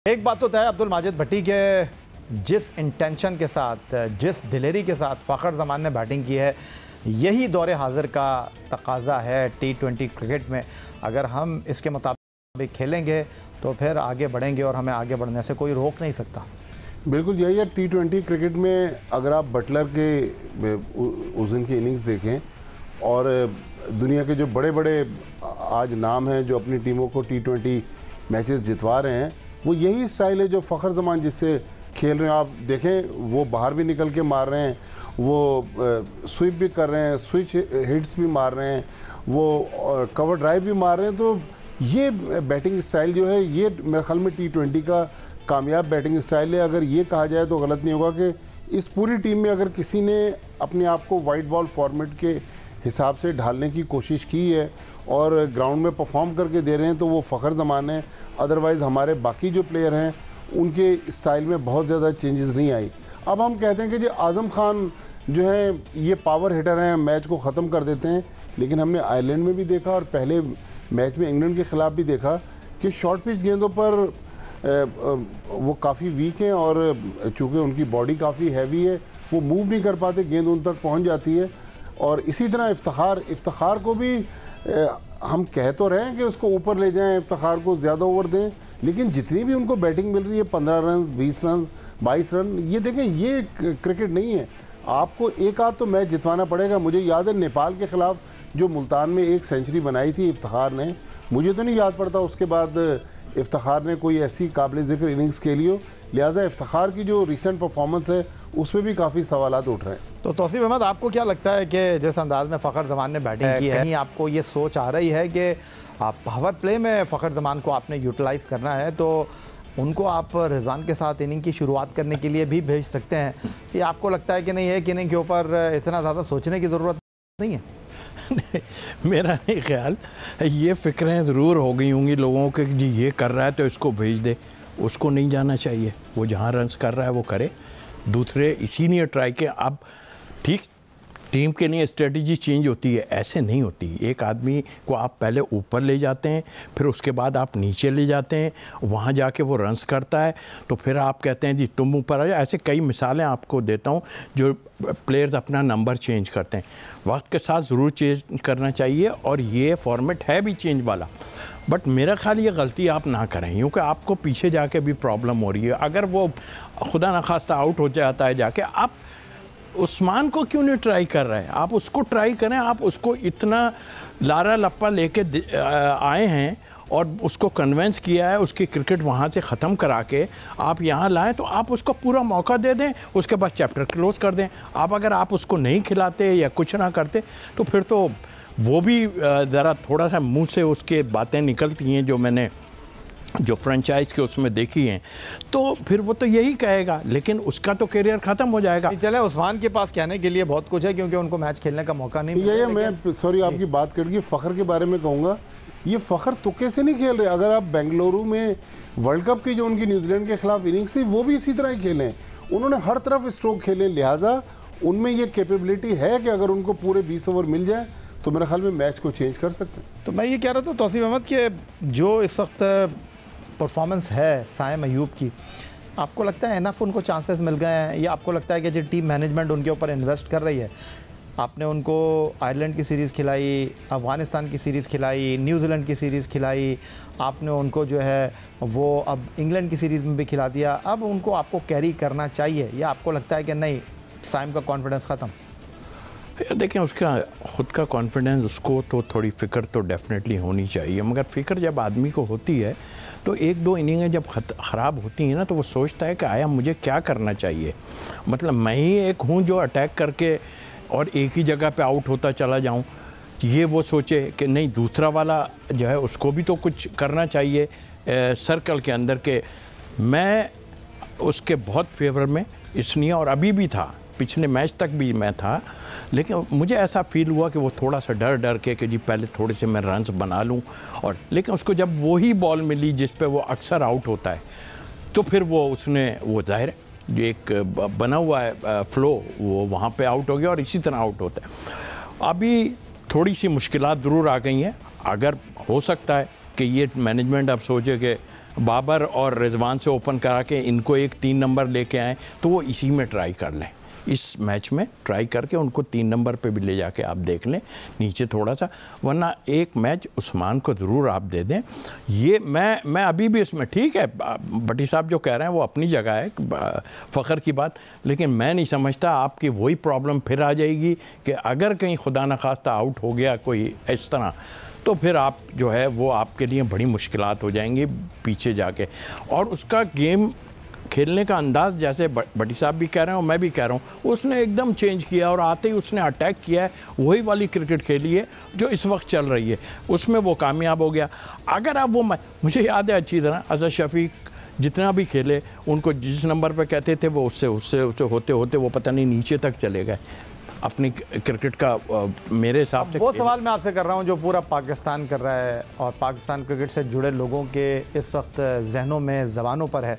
एक बात तो तय अब्दुल माजिद भट्टी के जिस इंटेंशन के साथ, जिस दिलेरी के साथ फ़खर ज़मान ने बैटिंग की है, यही दौरे हाजिर का तकाज़ा है T20 क्रिकेट में। अगर हम इसके मुताबिक खेलेंगे तो फिर आगे बढ़ेंगे और हमें आगे बढ़ने से कोई रोक नहीं सकता। बिल्कुल यही है। T20 क्रिकेट में अगर आप बटलर के उस दिन की इनिंग्स देखें और दुनिया के जो बड़े बड़े आज नाम हैं जो अपनी टीमों को T20 मैचेस जितवा रहे हैं, वो यही स्टाइल है जो फ़खर ज़मान जिससे खेल रहे हैं। आप देखें वो बाहर भी निकल के मार रहे हैं, वो स्वीप भी कर रहे हैं, स्विच हिट्स भी मार रहे हैं, वो कवर ड्राइव भी मार रहे हैं। तो ये बैटिंग स्टाइल जो है ये मेरे ख्याल में T20 का कामयाब बैटिंग स्टाइल है। अगर ये कहा जाए तो गलत नहीं होगा कि इस पूरी टीम में अगर किसी ने अपने आप को वाइट बॉल फॉर्मेट के हिसाब से ढालने की कोशिश की है और ग्राउंड में परफॉर्म करके दे रहे हैं तो वो फ़खर ज़मान है। अदरवाइज़ हमारे बाकी जो प्लेयर हैं उनके स्टाइल में बहुत ज़्यादा चेंजेस नहीं आई। अब हम कहते हैं कि जो आज़म खान जो है ये पावर हिटर हैं, मैच को ख़त्म कर देते हैं, लेकिन हमने आयरलैंड में भी देखा और पहले मैच में इंग्लैंड के ख़िलाफ़ भी देखा कि शॉर्ट पिच गेंदों पर वो काफ़ी वीक हैं और चूँकि उनकी बॉडी काफ़ी हैवी है, वो मूव नहीं कर पाते, गेंद उन तक पहुँच जाती है। और इसी तरह इफ्तिखार को भी हम कह तो रहे हैं कि उसको ऊपर ले जाएं, इफ्तिखार को ज़्यादा ओवर दें, लेकिन जितनी भी उनको बैटिंग मिल रही है 15 रन, 20 रन, 22 रन, ये देखें ये क्रिकेट नहीं है। आपको एक आध तो मैच जितवाना पड़ेगा। मुझे याद है नेपाल के ख़िलाफ़ जो मुल्तान में एक सेंचुरी बनाई थी इफ्तिखार ने, मुझे तो नहीं याद पड़ता उसके बाद इफ्तिखार ने कोई ऐसी काबिल ज़िक्र इनिंग्स खेली हो। लिहाजा इफ्तिखार की जो रिसेंट परफॉर्मेंस है उसमें भी काफ़ी सवालात उठ रहे हैं। तो तौसीफ अहमद, आपको क्या लगता है कि जिस अंदाज में फ़खर ज़मान ने बैटिंग की है, कहीं आपको ये सोच आ रही है कि आप पावर प्ले में फ़खर ज़मान को आपने यूटिलाइज़ करना है तो उनको आप रिजवान के साथ इनिंग की शुरुआत करने के लिए भी भेज सकते हैं? ये आपको लगता है कि नहीं है कि इनिंग के ऊपर इतना ज़्यादा सोचने की ज़रूरत नहीं है? मेरा नहीं ख्याल, ये फ़िक्रें ज़रूर हो गई होंगी लोगों के जी ये कर रहा है तो इसको भेज दे। उसको नहीं जाना चाहिए, वो जहाँ रन्स कर रहा है वो करे। दूसरे इसीलिए ट्राई के अब ठीक टीम के लिए स्ट्रेटजी चेंज होती है, ऐसे नहीं होती। एक आदमी को आप पहले ऊपर ले जाते हैं, फिर उसके बाद आप नीचे ले जाते हैं, वहाँ जाके वो रन्स करता है तो फिर आप कहते हैं जी तुम ऊपर आ जाओ। ऐसे कई मिसालें आपको देता हूँ जो प्लेयर्स अपना नंबर चेंज करते हैं। वक्त के साथ ज़रूर चेंज करना चाहिए और ये फॉर्मेट है भी चेंज वाला, बट मेरा ख्याल ये गलती आप ना करें क्योंकि आपको पीछे जाके भी प्रॉब्लम हो रही है। अगर वो खुदा न खास्ता आउट हो जाता है जाके, आप उस्मान को क्यों नहीं ट्राई कर रहे हैं? आप उसको ट्राई करें। आप उसको इतना लारा लप्पा लेके आए हैं और उसको कन्वेंस किया है, उसकी क्रिकेट वहाँ से ख़त्म करा के आप यहाँ लाएं तो आप उसको पूरा मौका दे दें, उसके बाद चैप्टर क्लोज कर दें। अगर आप उसको नहीं खिलाते या कुछ ना करते तो फिर तो वो भी ज़रा थोड़ा सा मुंह से उसके बातें निकलती हैं जो मैंने जो फ्रेंचाइज के उसमें देखी हैं, तो फिर वो तो यही कहेगा, लेकिन उसका तो करियर ख़त्म हो जाएगा। चले, उस्मान के पास कहने के लिए बहुत कुछ है क्योंकि उनको मैच खेलने का मौका नहीं मिला। मैं सॉरी आपकी बात करके फ़खर के बारे में कहूँगा, ये फ़खर तुक्के से नहीं खेल रहे। अगर आप बेंगलुरु में वर्ल्ड कप की जो उनकी न्यूजीलैंड के खिलाफ इनिंग्स थी वो भी इसी तरह ही खेले, उन्होंने हर तरफ स्ट्रोक खेले। लिहाजा उनमें ये कैपेबिलिटी है कि अगर उनको पूरे 20 ओवर मिल जाए तो मेरे ख्याल में मैच को चेंज कर सकते हैं। तो मैं ये कह रहा था तौसीफ अहमद कि जो इस वक्त परफॉर्मेंस है साइम अयूब की, आपको लगता है इनफ उनको चांसेस मिल गए हैं या आपको लगता है कि जो टीम मैनेजमेंट उनके ऊपर इन्वेस्ट कर रही है? आपने उनको आयरलैंड की सीरीज़ खिलाई, अफ़गानिस्तान की सीरीज़ खिलाई, न्यूजीलैंड की सीरीज़ खिलाई, आपने उनको जो है वो अब इंग्लैंड की सीरीज़ में भी खिला दिया। अब उनको आपको कैरी करना चाहिए या आपको लगता है कि नहीं, साइम का कॉन्फिडेंस ख़त्म? देखें, उसका ख़ुद का कॉन्फिडेंस, उसको तो थोड़ी फ़िक्र तो डेफिनेटली होनी चाहिए, मगर फ़िक्र जब आदमी को होती है तो एक दो इनिंगें जब ख़राब होती हैं ना तो वो सोचता है कि आया मुझे क्या करना चाहिए। मतलब मैं ही एक हूँ जो अटैक करके और एक ही जगह पे आउट होता चला जाऊँ, ये वो सोचे कि नहीं दूसरा वाला जो है उसको भी तो कुछ करना चाहिए सर्कल के अंदर के। मैं उसके बहुत फेवर में इसलिए, और अभी भी था, पिछले मैच तक भी मैं था, लेकिन मुझे ऐसा फील हुआ कि वो थोड़ा सा डर के कि जी पहले थोड़े से मैं रन्स बना लूं, और लेकिन उसको जब वही बॉल मिली जिस पे वो अक्सर आउट होता है तो फिर वो उसने वो ज़ाहिर जो एक बना हुआ है फ्लो, वो वहाँ पे आउट हो गया और इसी तरह आउट होता है। अभी थोड़ी सी मुश्किलात ज़रूर आ गई हैं। अगर हो सकता है कि ये मैनेजमेंट अब सोचे कि बाबर और रिजवान से ओपन करा के इनको एक 3 नंबर लेके आए, तो वो इसी में ट्राई कर लें, इस मैच में ट्राई करके उनको 3 नंबर पे भी ले जाके आप देख लें नीचे थोड़ा सा, वरना एक मैच उस्मान को ज़रूर आप दे दें। ये मैं अभी भी इसमें, ठीक है भट्टी साहब जो कह रहे हैं वो अपनी जगह है, फ़ख्र की बात, लेकिन मैं नहीं समझता आपकी वही प्रॉब्लम फिर आ जाएगी कि अगर कहीं खुदा न खास्ता आउट हो गया कोई इस तरह, तो फिर आप जो है वो आपके लिए बड़ी मुश्किलात हो जाएंगी पीछे जाके। और उसका गेम खेलने का अंदाज़, जैसे भट्टी साहब भी कह रहे हैं और मैं भी कह रहा हूँ, उसने एकदम चेंज किया और आते ही उसने अटैक किया है, वही वाली क्रिकेट खेली है जो इस वक्त चल रही है, उसमें वो कामयाब हो गया। अगर आप वो, मुझे याद है अच्छी तरह अज़र शफीक जितना भी खेले, उनको जिस नंबर पर कहते थे वो उससे होते होते वो पता नहीं नीचे तक चले गए अपनी क्रिकेट का, मेरे हिसाब से। वो सवाल मैं आपसे कर रहा हूं जो पूरा पाकिस्तान कर रहा है और पाकिस्तान क्रिकेट से जुड़े लोगों के इस वक्त जहनों में, ज़बानों पर है।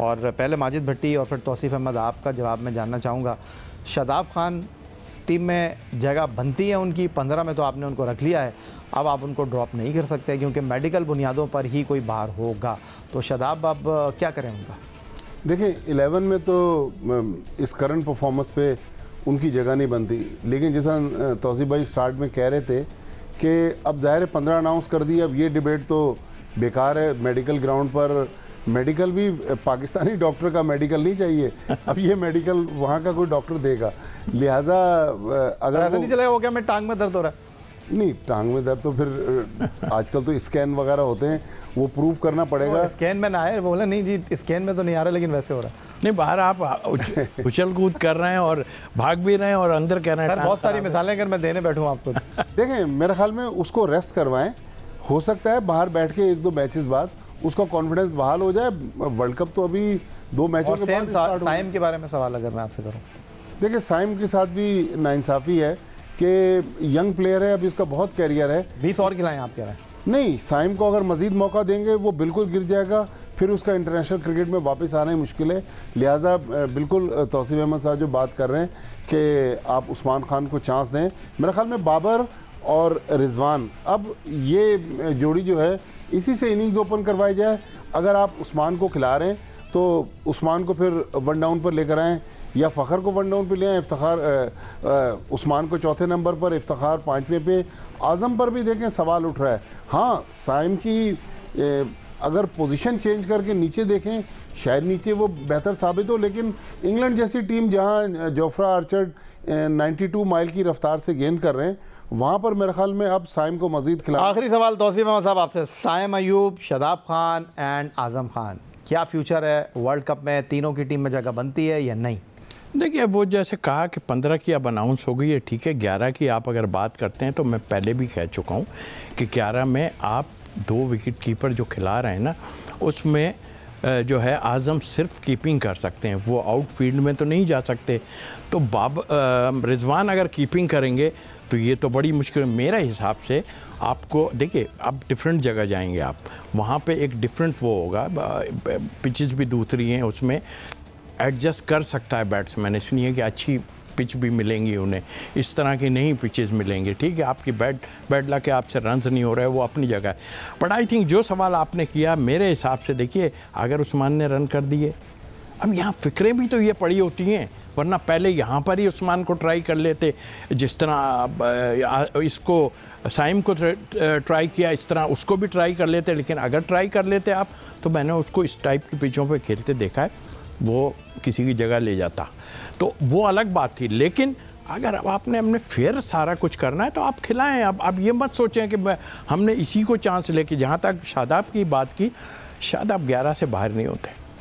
और पहले माजिद भट्टी और फिर तौसीफ़ अहमद, आपका जवाब मैं जानना चाहूँगा। शादाब खान टीम में जगह बनती है उनकी, 15 में तो आपने उनको रख लिया है, अब आप उनको ड्रॉप नहीं कर सकते क्योंकि मेडिकल बुनियादों पर ही कोई बाहर होगा, तो शादाब अब क्या करें उनका? देखिए 11 में तो इस करंट परफॉर्मेंस पे उनकी जगह नहीं बनती, लेकिन जैसा तौसीफ भाई स्टार्ट में कह रहे थे कि अब ज़ाहिर है 15 अनाउंस कर दी, अब ये डिबेट तो बेकार है। मेडिकल ग्राउंड पर मेडिकल भी पाकिस्तानी डॉक्टर का मेडिकल नहीं चाहिए, अब ये मेडिकल वहाँ का कोई डॉक्टर देगा, लिहाजा अगर ऐसा नहीं चलेगा वो क्या मैं टांग में दर्द हो रहा है, नहीं टांग में दर्द तो फिर आजकल तो स्कैन वगैरह होते हैं, वो प्रूव करना पड़ेगा। स्कैन में ना आए, बोला नहीं जी स्कैन में तो नहीं आ रहा, लेकिन वैसे हो रहा है। नहीं, बाहर आप उछल कूद कर रहे हैं और भाग भी रहे हैं और अंदर कह रहे हैं। बहुत सारी मिसालें अगर मैं देने बैठूँ आपको देखें, मेरे ख्याल में उसको रेस्ट करवाएं, हो सकता है बाहर बैठ के 1-2 मैचेस बाद उसका कॉन्फिडेंस बहाल हो जाए। वर्ल्ड कप तो अभी 2 मैचों के बाद। साइम के बारे में सवाल अगर मैं आपसे करूँ, देखिए साइम के साथ भी नाइंसाफ़ी है कि यंग प्लेयर है, अभी उसका बहुत कैरियर है। 20 और खिलाएं आप कह रहे हैं? नहीं, साइम को अगर मज़ीद मौका देंगे वो बिल्कुल गिर जाएगा, फिर उसका इंटरनेशनल क्रिकेट में वापस आना ही मुश्किल है। लिहाजा बिल्कुल तौसीफ अहमद साहब जो बात कर रहे हैं कि आप उस्मान खान को चांस दें, मेरे ख्याल में बाबर और रिजवान, अब ये जोड़ी जो है इसी से इनिंग्स ओपन करवाई जाए। अगर आप उस्मान को खिला रहे हैं तो उस्मान को फिर 1 डाउन पर लेकर आएँ, या फ़ख्र को 1 डाउन पे ले आए, इफ्तिखार उस्मान को 4थे नंबर पर, इफ्तिखार 5वें पे। आज़म पर भी देखें सवाल उठ रहा है। हाँ, साइम की अगर पोजीशन चेंज करके नीचे देखें, शायद नीचे वो बेहतर साबित हो, लेकिन इंग्लैंड जैसी टीम जहाँ जोफ्रा आर्चर 92 माइल की रफ्तार से गेंद कर रहे हैं, वहाँ पर मेरे ख्याल में अब साइम को मज़ीद खिला। आखिरी सवाल तौसीफ अहमद साहब आपसे, साइम अयूब, शादाब खान एंड आज़म खान, क्या फ्यूचर है वर्ल्ड कप में? तीनों की टीम में जगह बनती है या नहीं? देखिए, वो जैसे कहा कि 15 की अब अनाउंस हो गई है, ठीक है। 11 की आप अगर बात करते हैं तो मैं पहले भी कह चुका हूँ कि 11 में आप 2 विकेट कीपर जो खिला रहे हैं ना, उसमें जो है आज़म सिर्फ कीपिंग कर सकते हैं, वो आउटफील्ड में तो नहीं जा सकते। तो रिजवान अगर कीपिंग करेंगे तो ये तो बड़ी मुश्किल। मेरे हिसाब से आपको देखिए, आप डिफरेंट जगह जाएंगे, आप वहाँ पे एक डिफरेंट वो होगा, पिचेस भी दूसरी हैं, उसमें एडजस्ट कर सकता है बैट्समैन। इसलिए कि अच्छी पिच भी मिलेंगी उन्हें, इस तरह की नहीं पिचेस मिलेंगी, ठीक है। आपकी बैड लक के आपसे रन्स नहीं हो रहे, वो अपनी जगह है। बट आई थिंक जो सवाल आपने किया, मेरे हिसाब से देखिए, अगर उस्मान ने रन कर दिए, अब यहाँ फ़िक्रें भी तो ये पड़ी होती हैं, वरना पहले यहाँ पर ही उस्मान को ट्राई कर लेते, जिस तरह इसको साइम को ट्राई किया, इस तरह उसको भी ट्राई कर लेते। लेकिन अगर ट्राई कर लेते आप, तो मैंने उसको इस टाइप की पिचों पे खेलते देखा है, वो किसी की जगह ले जाता, तो वो अलग बात थी। लेकिन अगर अब आपने अपने फेयर सारा कुछ करना है तो आप खिलाएं। अब ये मत सोचें कि हमने इसी को चांस लेके, जहाँ तक शादाब की बात की, शादाब 11 से बाहर नहीं होते।